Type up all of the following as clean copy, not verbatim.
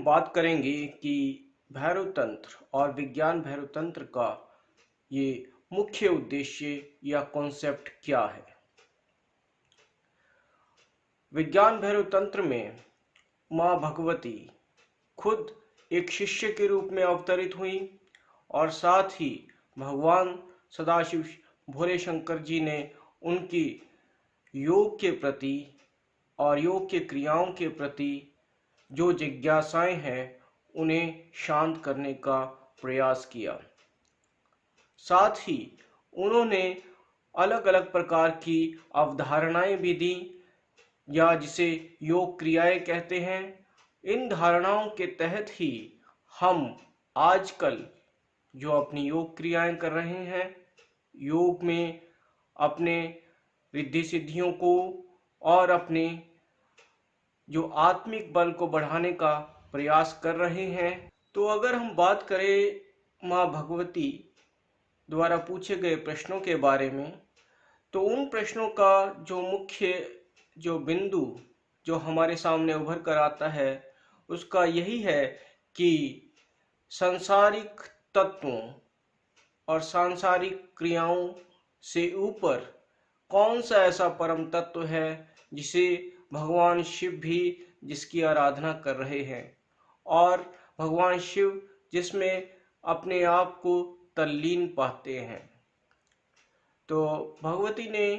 बात करेंगे कि भैरव तंत्र और विज्ञान भैरव तंत्र का ये मुख्य उद्देश्य या कॉन्सेप्ट क्या है। विज्ञान भैरव तंत्र में माँ भगवती खुद एक शिष्य के रूप में अवतरित हुई और साथ ही भगवान सदाशिव भोले शंकर जी ने उनकी योग के प्रति और योग के क्रियाओं के प्रति जो जिज्ञासाएं हैं उन्हें शांत करने का प्रयास किया। साथ ही उन्होंने अलग अलग प्रकार की अवधारणाएं भी दी या जिसे योग क्रियाएं कहते हैं। इन धारणाओं के तहत ही हम आजकल जो अपनी योग क्रियाएं कर रहे हैं, योग में अपने रिद्धि सिद्धियों को और अपने जो आत्मिक बल को बढ़ाने का प्रयास कर रहे हैं। तो अगर हम बात करें माँ भगवती द्वारा पूछे गए प्रश्नों के बारे में, तो उन प्रश्नों का जो मुख्य जो बिंदु जो हमारे सामने उभर कर आता है उसका यही है कि सांसारिक तत्वों और सांसारिक क्रियाओं से ऊपर कौन सा ऐसा परम तत्व है जिसे भगवान शिव भी जिसकी आराधना कर रहे हैं और भगवान शिव जिसमें अपने आप को तल्लीन पाते हैं। तो भगवती ने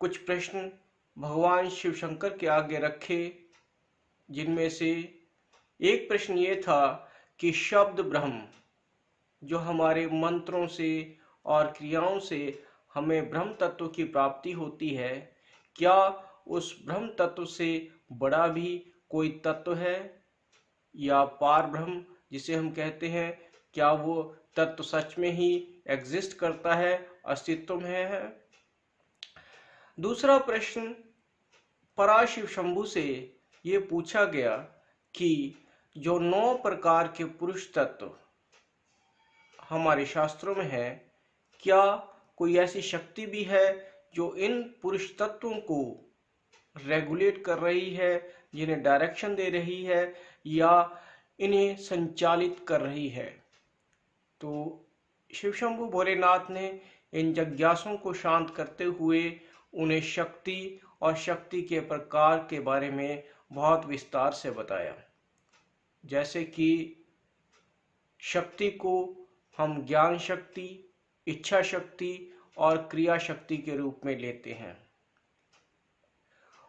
कुछ प्रश्न भगवान शिव शंकर के आगे रखे, जिनमें से एक प्रश्न ये था कि शब्द ब्रह्म जो हमारे मंत्रों से और क्रियाओं से हमें ब्रह्म तत्व की प्राप्ति होती है, क्या उस ब्रह्म तत्व से बड़ा भी कोई तत्व है या पार ब्रह्म जिसे हम कहते हैं, क्या वो तत्व सच में ही एग्जिस्ट करता है, अस्तित्व में है। दूसरा प्रश्न पराशिव शंभु से ये पूछा गया कि जो 9 प्रकार के पुरुष तत्व हमारे शास्त्रों में है, क्या कोई ऐसी शक्ति भी है जो इन पुरुष तत्वों को रेगुलेट कर रही है, जिन्हें डायरेक्शन दे रही है या इन्हें संचालित कर रही है। तो शिव शंभु भोलेनाथ ने इन जिज्ञासुओं को शांत करते हुए उन्हें शक्ति और शक्ति के प्रकार के बारे में बहुत विस्तार से बताया। जैसे कि शक्ति को हम ज्ञान शक्ति, इच्छा शक्ति और क्रिया शक्ति के रूप में लेते हैं।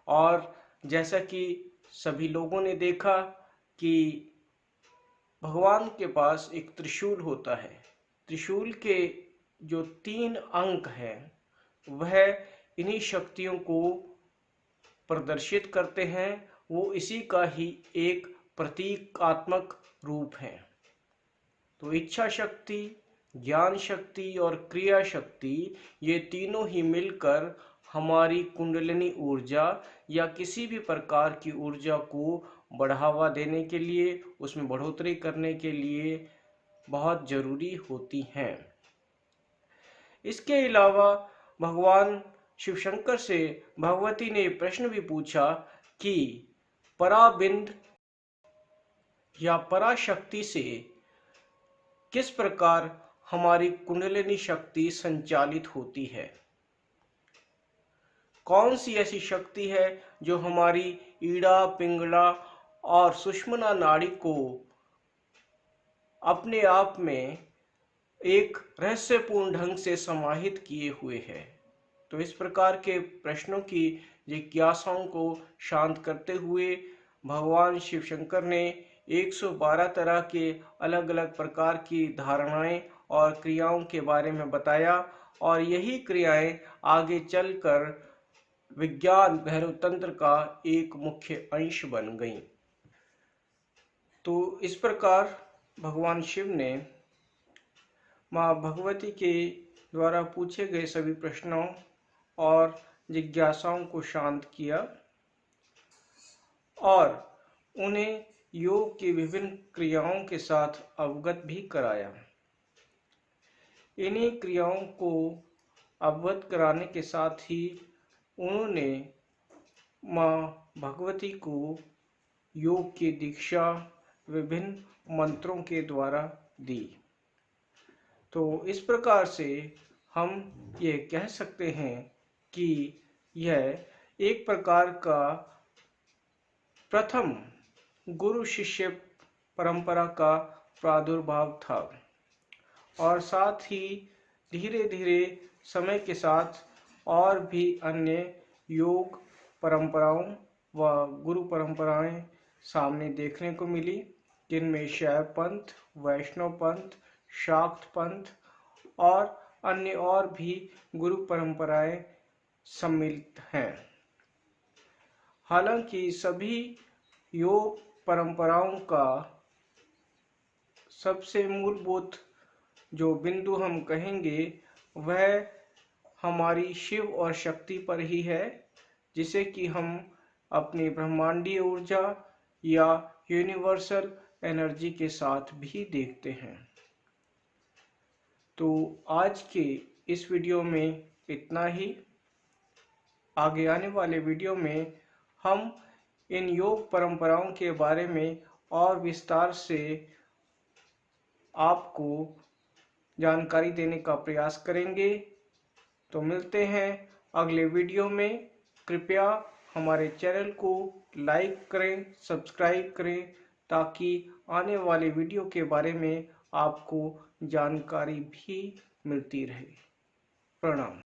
और जैसा कि सभी लोगों ने देखा कि भगवान के पास एक त्रिशूल होता है। त्रिशूल के जो 3 अंक हैं वह इन्हीं शक्तियों को प्रदर्शित करते हैं, वो इसी का ही एक प्रतीकात्मक रूप है। तो इच्छा शक्ति, ज्ञान शक्ति और क्रिया शक्ति ये तीनों ही मिलकर हमारी कुंडलिनी ऊर्जा या किसी भी प्रकार की ऊर्जा को बढ़ावा देने के लिए, उसमें बढ़ोतरी करने के लिए बहुत जरूरी होती हैं। इसके अलावा भगवान शिव शंकर से भगवती ने प्रश्न भी पूछा कि पराबिंद या पराशक्ति से किस प्रकार हमारी कुंडलिनी शक्ति संचालित होती है। कौन सी ऐसी शक्ति है जो हमारी ईड़ा, पिंगला और सुषुम्ना नाड़ी को अपने आप में एक रहस्यपूर्ण ढंग से समाहित किए हुए है। तो इस प्रकार के प्रश्नों की जिज्ञासाओं को शांत करते हुए भगवान शिव शंकर ने 112 तरह के अलग अलग प्रकार की धारणाएं और क्रियाओं के बारे में बताया और यही क्रियाएं आगे चलकर विज्ञान भैरव तंत्र का एक मुख्य अंश बन गईं। तो इस प्रकार भगवान शिव ने माँ भगवती के द्वारा पूछे गए सभी प्रश्नों और जिज्ञासाओं को शांत किया और उन्हें योग की विभिन्न क्रियाओं के साथ अवगत भी कराया। इन्हीं क्रियाओं को अवगत कराने के साथ ही उन्होंने माँ भगवती को योग की दीक्षा विभिन्न मंत्रों के द्वारा दी। तो इस प्रकार से हम ये कह सकते हैं कि यह एक प्रकार का प्रथम गुरु शिष्य परंपरा का प्रादुर्भाव था, और साथ ही धीरे धीरे समय के साथ और भी अन्य योग परंपराओं व गुरु परंपराएं सामने देखने को मिली, जिनमें शैव पंथ, वैष्णव पंथ, शाक्त पंथ और अन्य और भी गुरु परंपराएं सम्मिलित हैं। हालांकि सभी योग परंपराओं का सबसे मूलभूत जो बिंदु हम कहेंगे वह हमारी शिव और शक्ति पर ही है, जिसे कि हम अपनी ब्रह्मांडीय ऊर्जा या यूनिवर्सल एनर्जी के साथ भी देखते हैं। तो आज के इस वीडियो में इतना ही। आगे आने वाले वीडियो में हम इन योग परंपराओं के बारे में और विस्तार से आपको जानकारी देने का प्रयास करेंगे। तो मिलते हैं अगले वीडियो में। कृपया हमारे चैनल को लाइक करें, सब्सक्राइब करें, ताकि आने वाले वीडियो के बारे में आपको जानकारी भी मिलती रहे। प्रणाम।